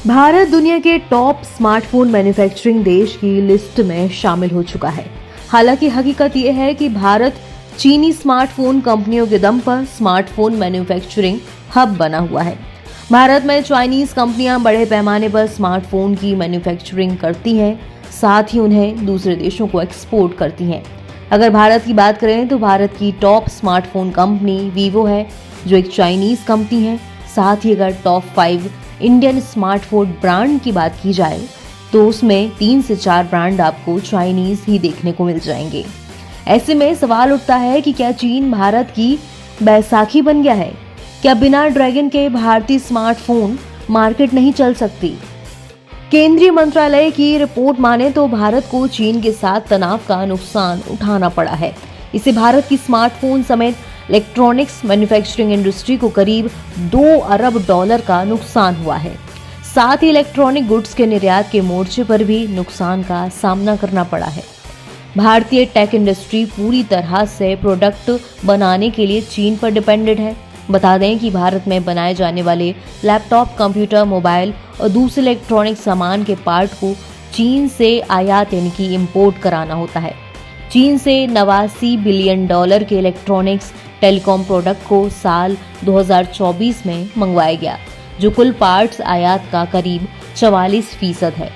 भारत दुनिया के top smartphone manufacturing देश की लिस्ट में शामिल हो चुका है। हालांकि हकीकत यह है कि भारत चीनी स्मार्टफोन कंपनियों के दम पर स्मार्टफोन मैन्युफैक्चरिंग हब बना हुआ है। भारत में चाइनीज कंपनियां बड़े पैमाने पर स्मार्टफोन की मैन्युफैक्चरिंग करती हैं, साथ ही उन्हें दूसरे देशों को एक्सपोर्ट करती हैं। अगर भारत की बात करें तो भारत की टॉप स्मार्टफोन कंपनी वीवो है, जो एक चाइनीज कंपनी है। साथ ही अगर टॉप 5 इंडियन स्मार्टफोन ब्रांड की बात की जाए तो उसमें 3 से 4 ब्रांड आपको चाइनीज ही देखने को मिल जाएंगे। ऐसे में सवाल उठता है कि क्या चीन भारत की बैसाखी बन गया है? क्या बिना ड्रैगन के भारतीय स्मार्टफोन मार्केट नहीं चल सकती? केंद्रीय मंत्रालय की रिपोर्ट माने तो भारत को चीन के साथ तनाव का नुकसान उठाना पड़ा है। इसे भारत की स्मार्टफोन समेत इलेक्ट्रॉनिक्स मैन्युफैक्चरिंग इंडस्ट्री को करीब $2 अरब का नुकसान हुआ है। साथ ही इलेक्ट्रॉनिक गुड्स के निर्यात के मोर्चे पर भी नुकसान का सामना करना पड़ा है। भारतीय टेक इंडस्ट्री पूरी तरह से प्रोडक्ट बनाने के लिए चीन पर डिपेंडेंट है। बता दें कि भारत में बनाए जाने वाले लैपटॉप, कंप्यूटर, मोबाइल और दूसरे इलेक्ट्रॉनिक सामान के पार्ट को चीन से आयात यानी कि इंपोर्ट कराना होता है। चीन से $89 बिलियन के इलेक्ट्रॉनिक्स टेलीकॉम प्रोडक्ट को साल 2024 में मंगवाया गया, जो कुल पार्ट्स आयात का करीब 44% है।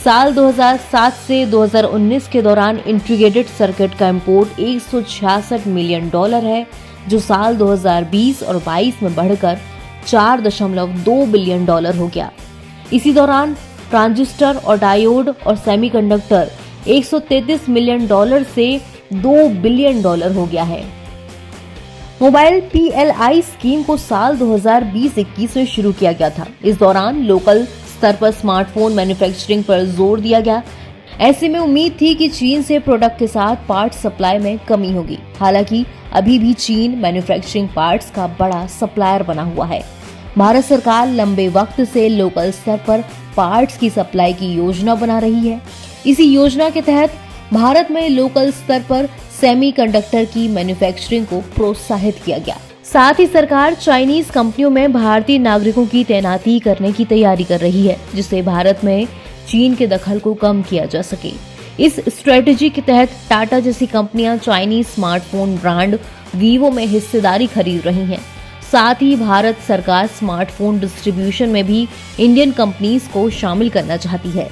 साल 2007 से 2019 के दौरान इंटीग्रेटेड सर्किट का इंपोर्ट $166 मिलियन है, जो साल 2020 और 22 में बढ़कर $4.2 बिलियन हो गया। इसी दौरान ट्रांजिस्टर और डायोड और सेमीकंडक्टर $133 मिलियन से $2 बिलियन हो गया है। मोबाइल PLI स्कीम को साल 2020-21 में शुरू किया गया था। इस दौरान लोकल स्तर पर स्मार्टफोन मैन्युफैक्चरिंग पर जोर दिया गया। ऐसे में उम्मीद थी कि चीन से प्रोडक्ट के साथ पार्ट सप्लाई में कमी होगी। हालांकि अभी भी चीन मैन्युफैक्चरिंग पार्ट्स का बड़ा सप्लायर बना हुआ है। भारत सरकार लंबे वक्त से लोकल स्तर पर पार्ट्स की सप्लाई की योजना बना रही है। इसी योजना के तहत भारत में लोकल स्तर पर सेमीकंडक्टर की मैन्युफैक्चरिंग को प्रोत्साहित किया गया। साथ ही सरकार चाइनीज कंपनियों में भारतीय नागरिकों की तैनाती करने की तैयारी कर रही है, जिससे भारत में चीन के दखल को कम किया जा सके। इस स्ट्रेटेजी के तहत टाटा जैसी कंपनियां चाइनीज स्मार्टफोन ब्रांड वीवो में हिस्सेदारी खरीद रही हैं। साथ ही भारत सरकार स्मार्टफोन डिस्ट्रीब्यूशन में भी इंडियन कंपनीज को शामिल करना चाहती है।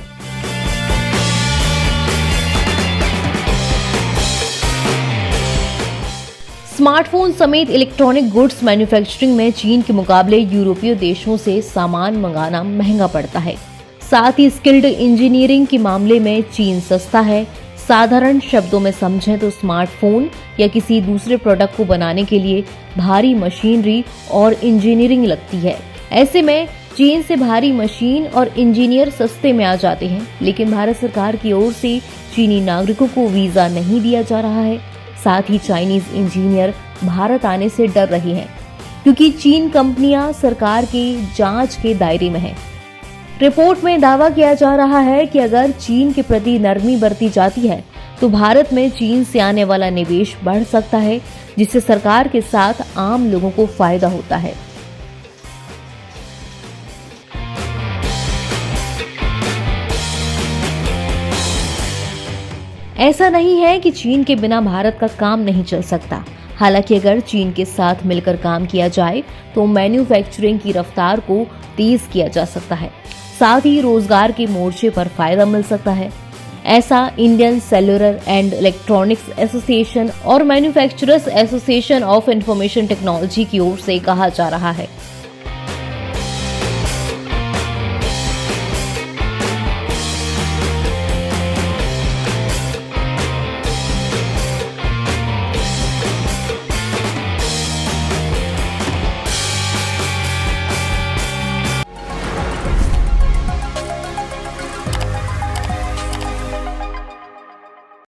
स्मार्टफोन समेत इलेक्ट्रॉनिक गुड्स मैन्युफैक्चरिंग में चीन के मुकाबले यूरोपीय देशों से सामान मंगाना महंगा पड़ता है। साथ ही स्किल्ड इंजीनियरिंग के मामले में चीन सस्ता है। साधारण शब्दों में समझें तो स्मार्टफोन या किसी दूसरे प्रोडक्ट को बनाने के लिए भारी मशीनरी और इंजीनियरिंग लगती है। ऐसे में चीन से भारी मशीन और इंजीनियर सस्ते में आ जाते हैं, लेकिन भारत सरकार की ओर से चीनी नागरिकों को वीजा नहीं दिया जा रहा है। साथ ही चाइनीज इंजीनियर भारत आने से डर रहे हैं, क्योंकि चीन कंपनियां सरकार के जांच के दायरे में हैं। रिपोर्ट में दावा किया जा रहा है कि अगर चीन के प्रति नरमी बरती जाती है तो भारत में चीन से आने वाला निवेश बढ़ सकता है, जिससे सरकार के साथ आम लोगों को फायदा होता है। ऐसा नहीं है कि चीन के बिना भारत का काम नहीं चल सकता। हालांकि अगर चीन के साथ मिलकर काम किया जाए तो मैन्युफैक्चरिंग की रफ्तार को तेज किया जा सकता है। साथ ही रोजगार के मोर्चे पर फायदा मिल सकता है। ऐसा Indian cellular and electronics association और manufacturers association of information technology की ओर से कहा जा रहा है।